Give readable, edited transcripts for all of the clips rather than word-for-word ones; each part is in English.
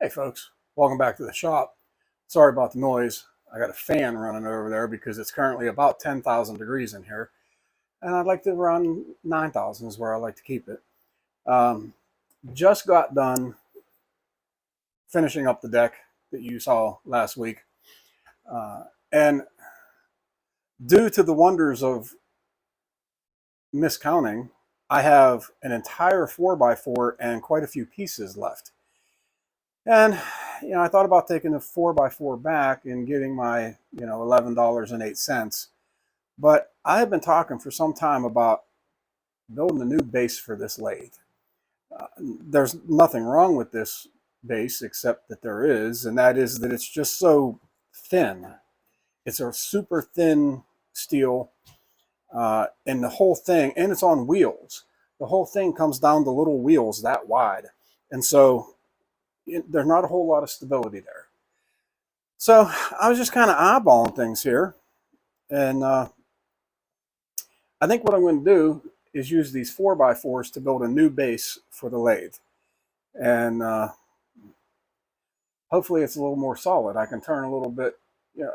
Hey folks, welcome back to the shop. Sorry about the noise. I got a fan running over there because it's currently about 10,000 degrees in here. And I'd like to run 9,000 is where I like to keep it. Just got done finishing up the deck that you saw last week. And due to the wonders of miscounting, I have an entire 4x4 and quite a few pieces left. And, I thought about taking the 4x4 back and getting my, $11.08. But I have been talking for some time about building a new base for this lathe. There's nothing wrong with this base except that there is, and that is that it's just so thin. It's a super thin steel, and the whole thing, and it's on wheels. The whole thing comes down to little wheels that wide. And so there's not a whole lot of stability there. So I was just kind of eyeballing things here. And I think what I'm going to do is use these 4x4s to build a new base for the lathe. And hopefully it's a little more solid. I can turn a little bit,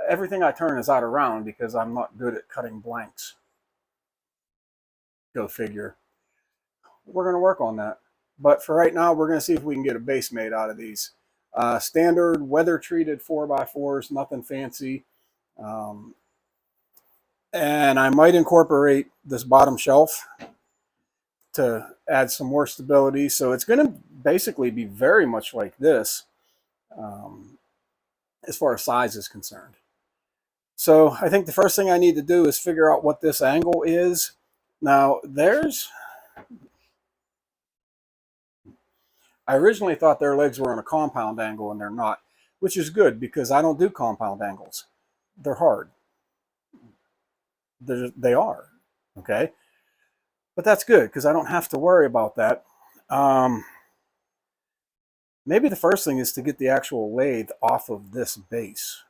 everything I turn is out of round because I'm not good at cutting blanks. Go figure. We're going to work on that. But for right now, we're going to see if we can get a base made out of these. Standard weather-treated 4x4s, nothing fancy. And I might incorporate this bottom shelf to add some more stability. So it's going to basically be very much like this as far as size is concerned. So I think the first thing I need to do is figure out what this angle is. Now, I originally thought their legs were on a compound angle, and they're not, which is good because I don't do compound angles. They're hard. They are, okay? But that's good because I don't have to worry about that. Maybe the first thing is to get the actual lathe off of this base.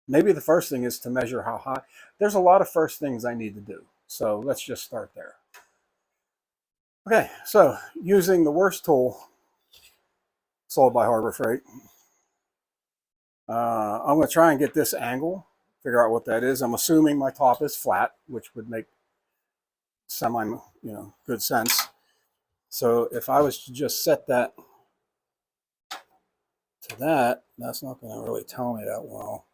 Maybe the first thing is to measure how high. There's a lot of first things I need to do. So let's just start there. Okay, so using the worst tool sold by Harbor Freight, I'm going to try and get this angle, figure out what that is. I'm assuming my top is flat, which would make good sense. So if I was to just set that to that, that's not going to really tell me that well.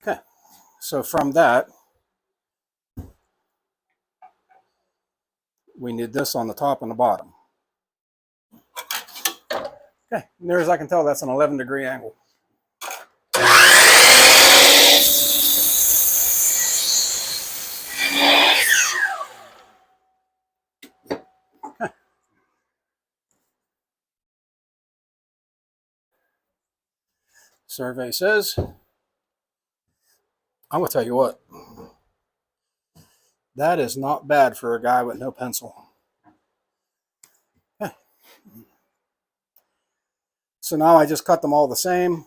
Okay, so from that, we need this on the top and the bottom. Okay, near as I can tell, that's an 11-degree angle. Okay. Survey says, I'm going to tell you what, that is not bad for a guy with no pencil. Okay. So now I just cut them all the same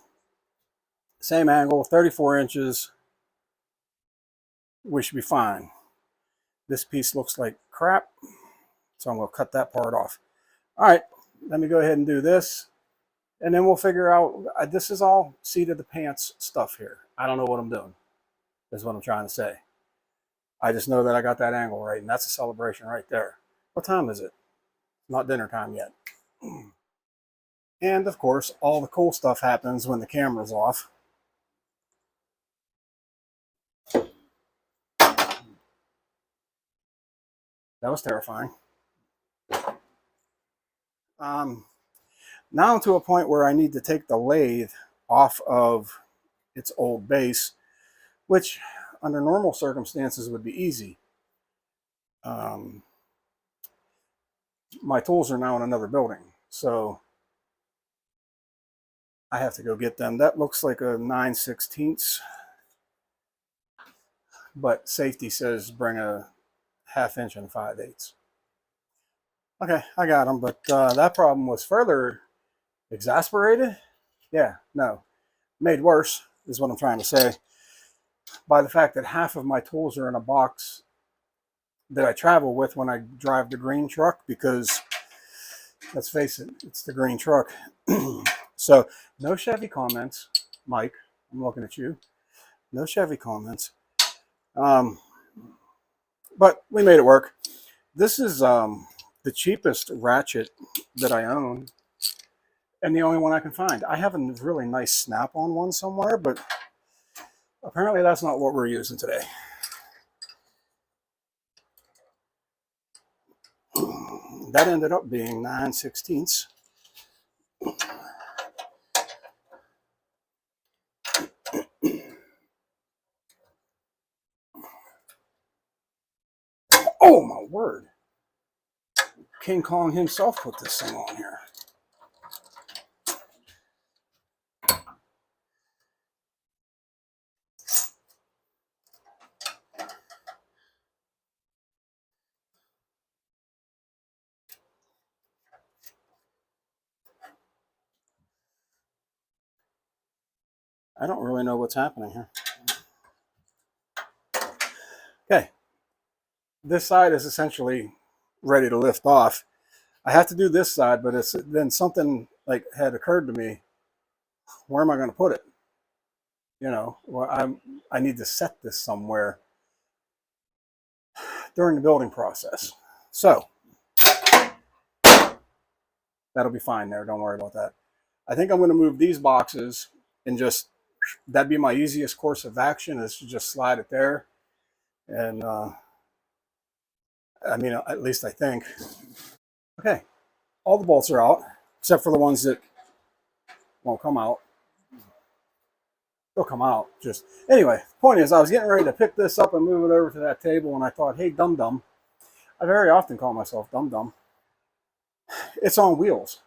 angle, 34 inches. We should be fine. This piece looks like crap, so I'm going to cut that part off. All right, let me go ahead and do this, and then we'll figure out, this is all seat of the pants stuff here. I don't know what I'm doing, is what I'm trying to say. I just know that I got that angle right, and that's a celebration right there. What time is it? Not dinner time yet. And of course, all the cool stuff happens when the camera's off. That was terrifying. Now I'm to a point where I need to take the lathe off of its old base, which under normal circumstances would be easy. My tools are now in another building, so I have to go get them. That looks like a 9/16, but safety says bring a 1/2 inch and 5/8. Okay, I got them, but that problem was further exasperated. Yeah, no, made worse is what I'm trying to say by the fact that half of my tools are in a box that I travel with when I drive the green truck, because let's face it, it's the green truck. So no Chevy comments, Mike. I'm looking at you. No Chevy comments. But we made it work. This is the cheapest ratchet that I own, and the only one I can find. I have a really nice snap-on one somewhere, but apparently that's not what we're using today. That ended up being 9/16. Oh my word. King Kong himself put this thing on here. I don't really know what's happening here. Okay. This side is essentially ready to lift off. I have to do this side, but it's then something like had occurred to me. Where am I going to put it? You know, well, I need to set this somewhere during the building process. So that'll be fine there. Don't worry about that. I think I'm going to move these boxes and just, that'd be my easiest course of action, is to just slide it there. And I mean, at least I think. Okay, all the bolts are out, except for the ones that won't come out. They'll come out. Just anyway, the point is, I was getting ready to pick this up and move it over to that table, and I thought, hey, dum-dum. I very often call myself dum-dum. It's on wheels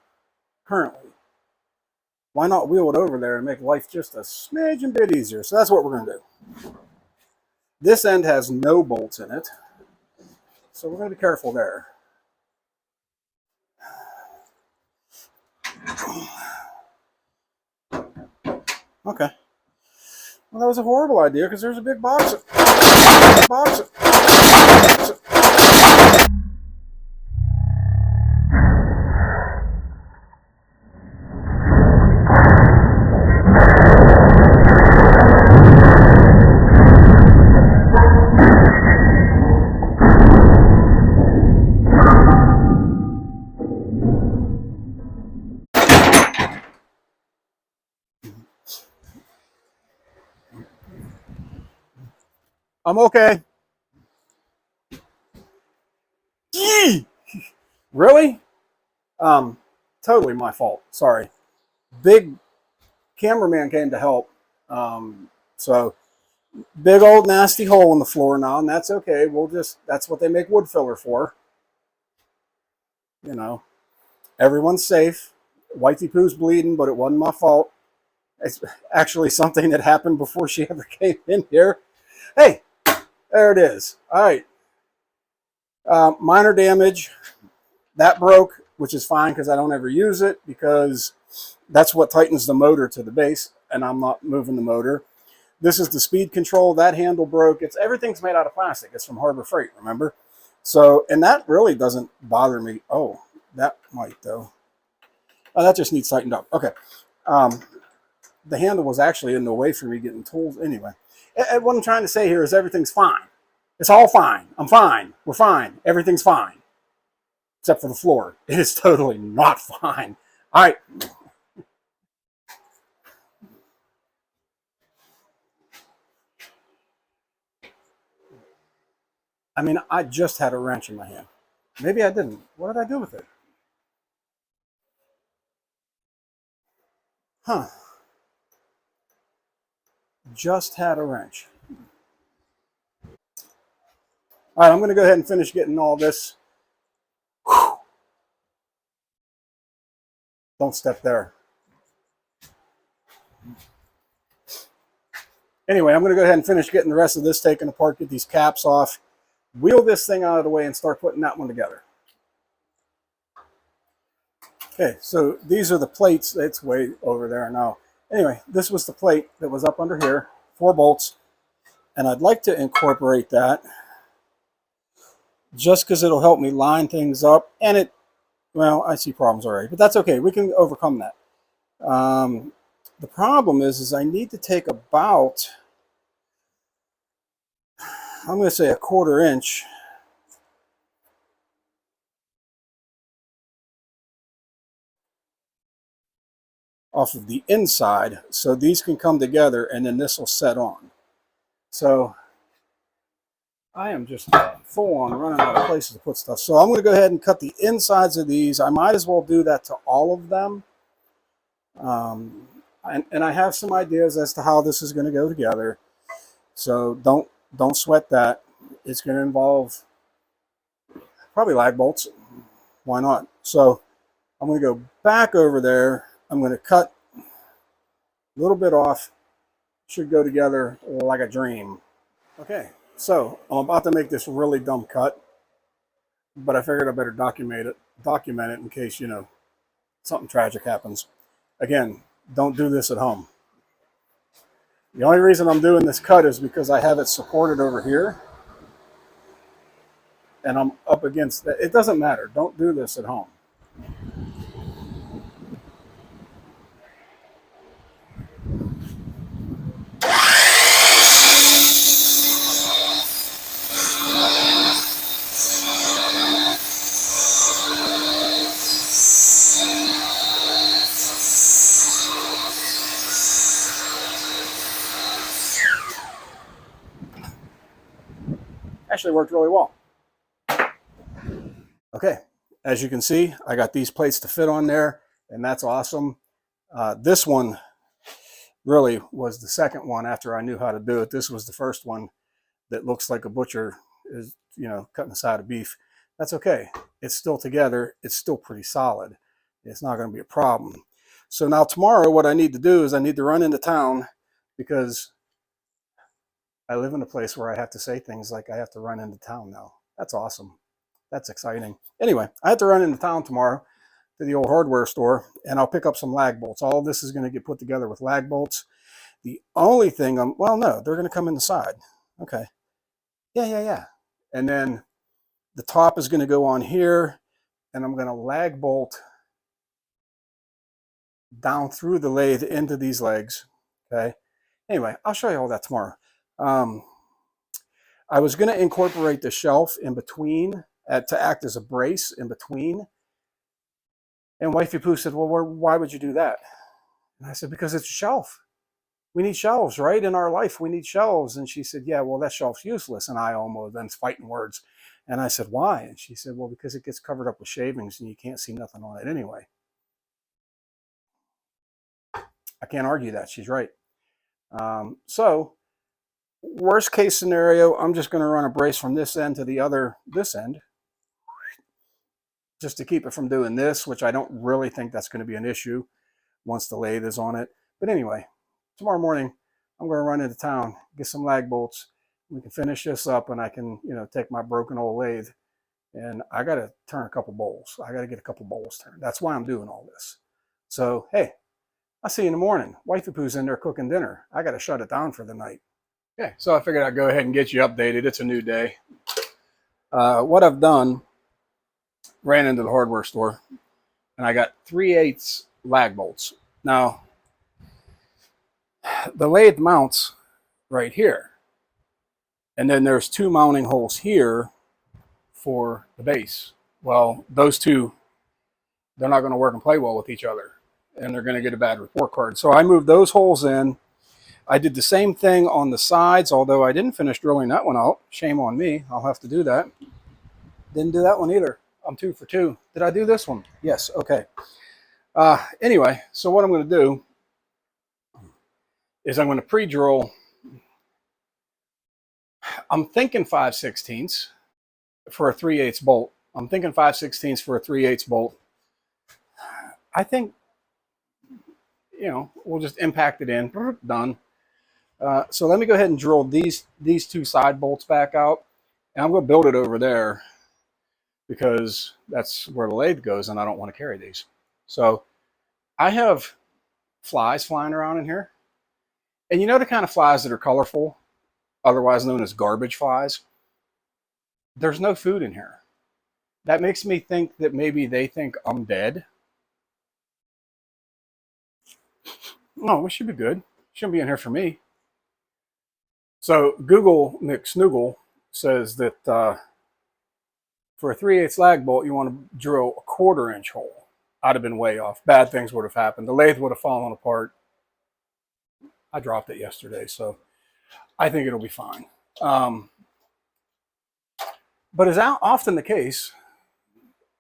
currently. Why not wheel it over there and make life just a smidgen bit easier? So that's what we're going to do. This end has no bolts in it, so we're going to be careful there. Okay. Well, that was a horrible idea because there's a big box. I'm okay. Yee! Really? Totally my fault. Sorry. Big cameraman came to help. So big old nasty hole in the floor now, and that's okay. That's what they make wood filler for. You know, everyone's safe. Whitey Poo's bleeding, but it wasn't my fault. It's actually something that happened before she ever came in here. Hey, there it is. All right. Minor damage. That broke, which is fine because I don't ever use it, because that's what tightens the motor to the base, and I'm not moving the motor. This is the speed control. That handle broke. Everything's made out of plastic. It's from Harbor Freight, remember? So, and that really doesn't bother me. Oh, that might though. Oh, that just needs tightened up. Okay. The handle was actually in the way for me getting tools anyway. And what I'm trying to say here is everything's fine. It's all fine. I'm fine. We're fine. Everything's fine. Except for the floor. It is totally not fine. All right. I mean, I just had a wrench in my hand. Maybe I didn't. What did I do with it? Huh. Just had a wrench. All right, I'm going to go ahead and finish getting all this. Whew. Don't step there. Anyway, I'm going to go ahead and finish getting the rest of this taken apart, get these caps off, wheel this thing out of the way, and start putting that one together. Okay, so these are the plates. It's way over there now. Anyway, this was the plate that was up under here, 4 bolts, and I'd like to incorporate that just because it'll help me line things up, and Well, I see problems already, but that's okay. We can overcome that. The problem is I need to take about, I'm going to say, a 1/4 inch off of the inside so these can come together and then this will set on. So I am just full on running out of places to put stuff. So I'm going to go ahead and cut the insides of these. I might as well do that to all of them. And I have some ideas as to how this is going to go together. So don't sweat that. It's going to involve probably lag bolts. Why not? So I'm going to go back over there. I'm going to cut a little bit off. Should go together like a dream. Okay, so I'm about to make this really dumb cut, but I figured I better document it in case, you know, something tragic happens. Again, don't do this at home. The only reason I'm doing this cut is because I have it supported over here and I'm up against that. It doesn't matter. Don't do this at home. Actually worked really well. Okay, as you can see, I got these plates to fit on there, and that's awesome. This one really was the second one after I knew how to do it. This was the first one that looks like a butcher is, you know, cutting a side of beef. That's okay. It's still together. It's still pretty solid. It's not going to be a problem. So now tomorrow, what I need to do is I need to run into town because I live in a place where I have to say things like I have to run into town now. That's awesome. That's exciting. Anyway, I have to run into town tomorrow to the old hardware store and I'll pick up some lag bolts. All of this is going to get put together with lag bolts. The only thing well, no, they're going to come in the side. Okay. Yeah. And then the top is going to go on here and I'm going to lag bolt down through the lathe into these legs. Okay. Anyway, I'll show you all that tomorrow. I was going to incorporate the shelf in between to act as a brace in between. And Wifey Pooh said, well, why would you do that? And I said, because it's a shelf. We need shelves, right? In our life, we need shelves. And she said, yeah, well, that shelf's useless. And I almost then fighting words. And I said, why? And she said, well, because it gets covered up with shavings and you can't see nothing on it anyway. I can't argue that. She's right. So worst case scenario, I'm just going to run a brace from this end to this end, just to keep it from doing this, which I don't really think that's going to be an issue once the lathe is on it. But anyway, tomorrow morning, I'm going to run into town, get some lag bolts. We can finish this up and I can, you know, take my broken old lathe and I got to turn a couple bowls. I got to get a couple bowls turned. That's why I'm doing all this. So, hey, I'll see you in the morning. Wifey Pooh's in there cooking dinner. I got to shut it down for the night. Okay, so I figured I'd go ahead and get you updated. It's a new day. What I've done, ran into the hardware store and I got 3/8 lag bolts. Now, the lathe mounts right here. And then there's 2 mounting holes here for the base. Well, those two, they're not going to work and play well with each other. And they're going to get a bad report card. So I moved those holes in. I did the same thing on the sides, although I didn't finish drilling that one out. Shame on me. I'll have to do that. Didn't do that one either. I'm 2 for 2. Did I do this one? Yes. Okay. Anyway, so what I'm going to do is I'm going to pre-drill. I'm thinking 5/16 for a 3/8 bolt. I'm thinking 5/16 for a 3/8 bolt. I think, you know, we'll just impact it in. Done. So let me go ahead and drill these 2 side bolts back out. And I'm going to build it over there because that's where the lathe goes and I don't want to carry these. So I have flies flying around in here. And you know the kind of flies that are colorful, otherwise known as garbage flies? There's no food in here. That makes me think that maybe they think I'm dead. No, we should be good. Shouldn't be in here for me. So Google McSnoogle says that for a 3/8 lag bolt, you want to drill a 1/4 inch hole. I'd have been way off. Bad things would have happened. The lathe would have fallen apart. I dropped it yesterday, so I think it'll be fine. But as often the case,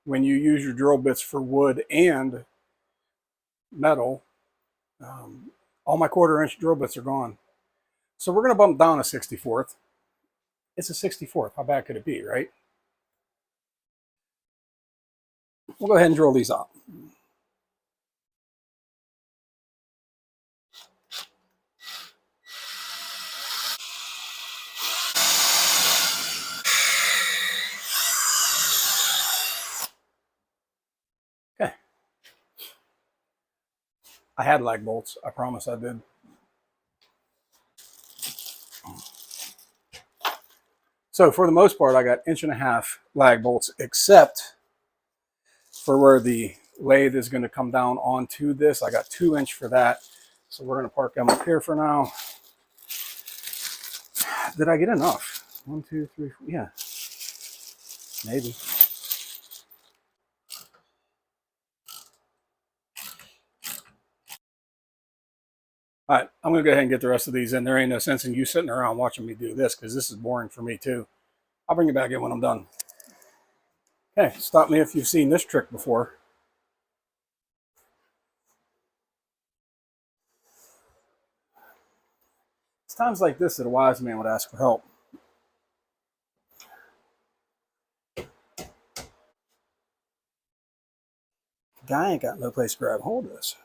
when you use your drill bits for wood and metal, all my 1/4 inch drill bits are gone. So we're going to bump down a 64th. It's a 64th. How bad could it be, right? We'll go ahead and drill these out. Okay. I had lag bolts. I promise I did. So for the most part, I got 1.5 inch lag bolts, except for where the lathe is going to come down onto this. I got 2 inch for that. So we're going to park them up here for now. Did I get enough? 1, 2, 3, 4. Yeah, maybe. All right, I'm going to go ahead and get the rest of these in. There ain't no sense in you sitting around watching me do this because this is boring for me too. I'll bring you back in when I'm done. Okay, stop me if you've seen this trick before. It's times like this that a wise man would ask for help. Guy ain't got no place to grab hold of this.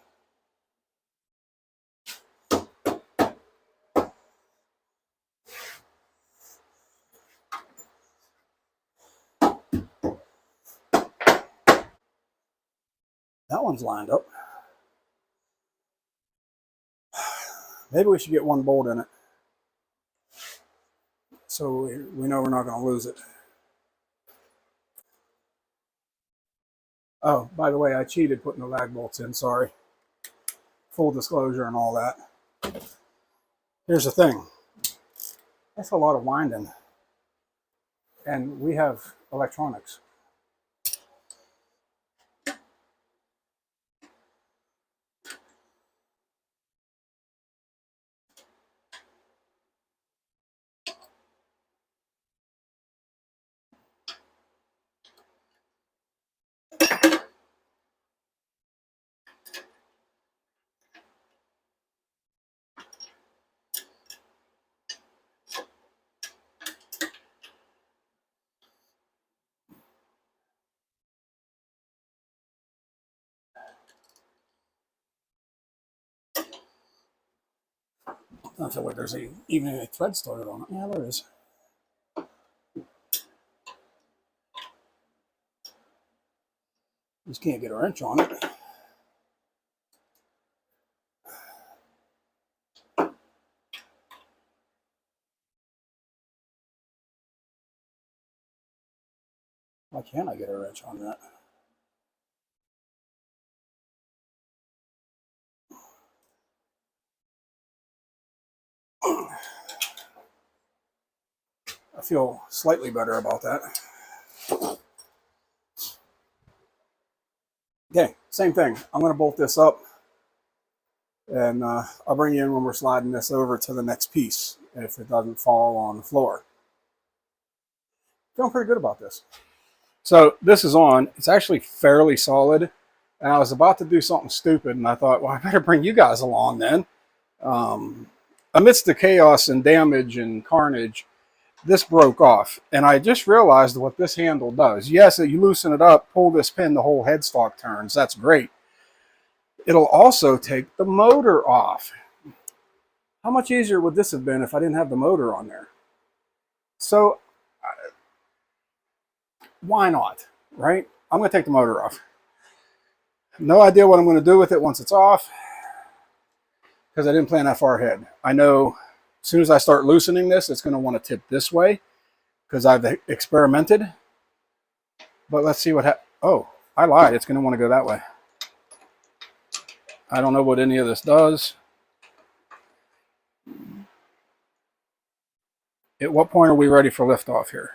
That one's lined up. Maybe we should get one bolt in it so we know we're not going to lose it. Oh, by the way, I cheated putting the lag bolts in. Sorry. Full disclosure and all that. Here's the thing. That's a lot of winding. And we have electronics. I feel like there's even a thread started on it. Yeah, there is. Just can't get a wrench on it. Why can't I get a wrench on that? I feel slightly better about that. Okay, same thing. I'm going to bolt this up, and I'll bring you in when we're sliding this over to the next piece if it doesn't fall on the floor. Feeling pretty good about this. So this is on. It's actually fairly solid, and I was about to do something stupid, and I thought, well, I better bring you guys along then. Amidst the chaos and damage and carnage, this broke off, and I just realized what this handle does. Yes, you loosen it up, pull this pin, the whole headstock turns. That's great. It'll also take the motor off. How much easier would this have been if I didn't have the motor on there? So why not, right? I'm going to take the motor off. No idea what I'm going to do with it once it's off, because I didn't plan that far ahead. I know as soon as I start loosening this, it's going to want to tip this way because I've experimented. But let's see what happens. Oh, I lied. It's going to want to go that way. I don't know what any of this does. At what point are we ready for liftoff here?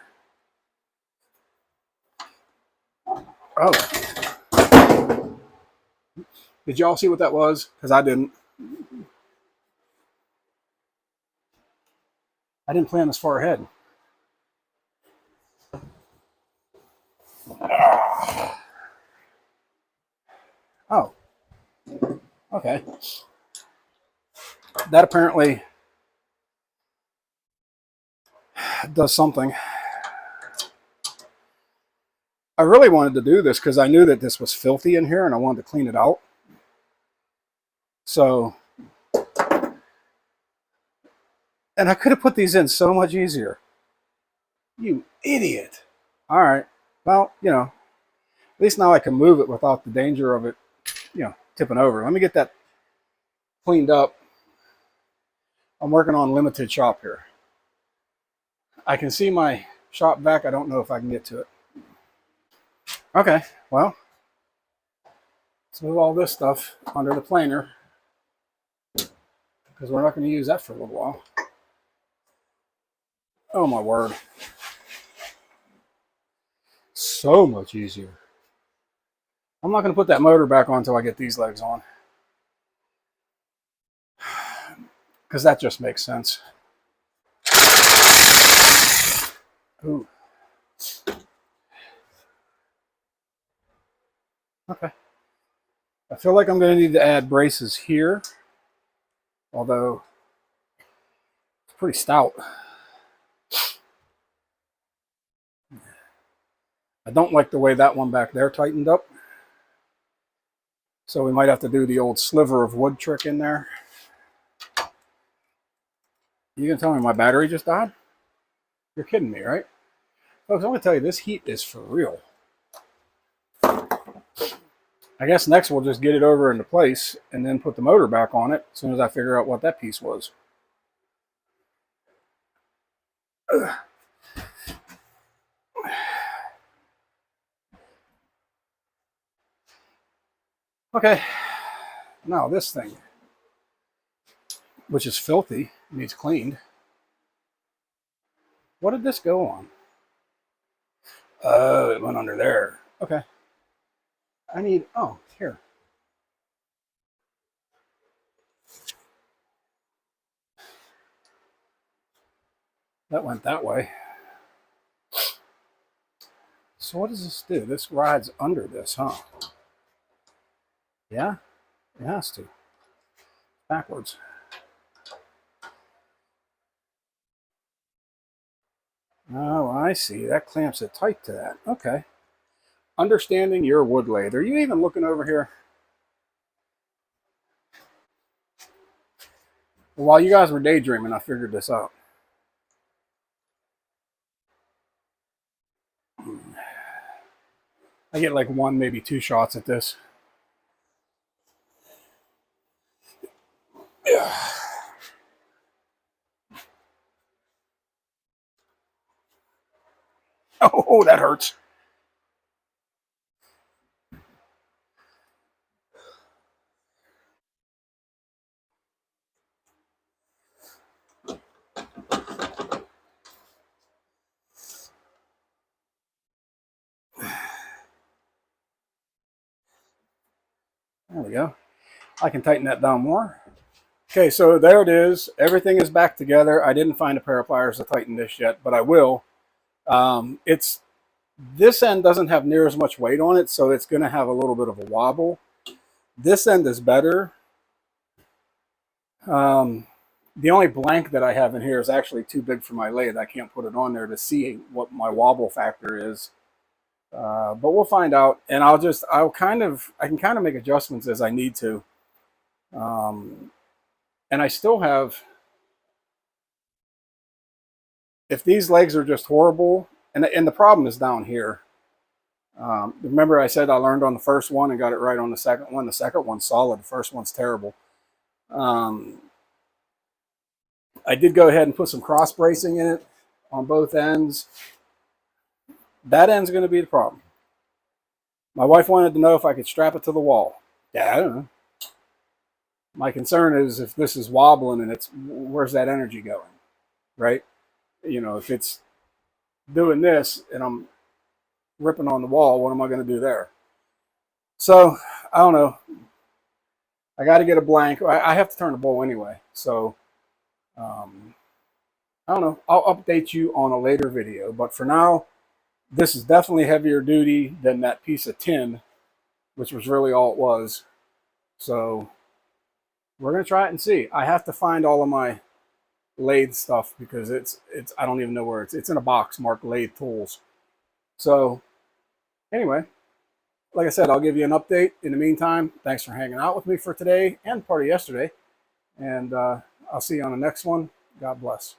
Oh. Did y'all see what that was? Because I didn't. I didn't plan this far ahead. Oh. Okay. That apparently does something. I really wanted to do this because I knew that this was filthy in here and I wanted to clean it out. So, and I could have put these in so much easier. You idiot. All right. Well, you know, at least now I can move it without the danger of it, you know, tipping over. Let me get that cleaned up. I'm working on limited shop here. I can see my shop vac. I don't know if I can get to it. Okay, well, let's move all this stuff under the planer because we're not going to use that for a little while. Oh my word. So much easier. I'm not going to put that motor back on until I get these legs on, because that just makes sense. Ooh. Okay. I feel like I'm going to need to add braces here, although it's pretty stout. I don't like the way that one back there tightened up, so we might have to do the old sliver of wood trick in there. You gonna tell me my battery just died? You're kidding me, right? Folks, I'm gonna tell you, this heat is for real. I guess next we'll just get it over into place and then put the motor back on it as soon as I figure out what that piece was. Okay, now this thing, which is filthy, needs cleaned. What did this go on? Oh, it went under there. Okay. I need, oh, here. That went that way. So what does this do? This rides under this, huh? Yeah, it has to. Backwards. Oh, I see. That clamps it tight to that. Okay. Understanding your wood lathe. Are you even looking over here? Well, while you guys were daydreaming, I figured this out. I get like one, maybe two shots at this. Yeah. Oh, that hurts. There we go. I can tighten that down more. Okay, so there it is. Everything is back together. I didn't find a pair of pliers to tighten this yet, but I will. This end doesn't have near as much weight on it, so it's going to have a little bit of a wobble. This end is better. The only blank that I have in here is actually too big for my lathe. I can't put it on there to see what my wobble factor is. But we'll find out, and I can kind of make adjustments as I need to. And I still have, if these legs are just horrible, and the problem is down here. Remember I said I learned on the first one and got it right on the second one. The second one's solid. The first one's terrible. I did go ahead and put some cross bracing in it on both ends. That end's going to be the problem. My wife wanted to know if I could strap it to the wall. Yeah, I don't know. My concern is if this is wobbling and where's that energy going, right? You know, if it's doing this and I'm ripping on the wall, what am I going to do there? So I don't know. I got to get a blank. I have to turn the bowl anyway. So I don't know. I'll update you on a later video. But for now, this is definitely heavier duty than that piece of tin, which was really all it was. So we're going to try it and see. I have to find all of my lathe stuff because it's I don't even know where it's in a box marked lathe tools. So anyway, like I said, I'll give you an update. In the meantime, thanks for hanging out with me for today and part of yesterday. And I'll see you on the next one. God bless.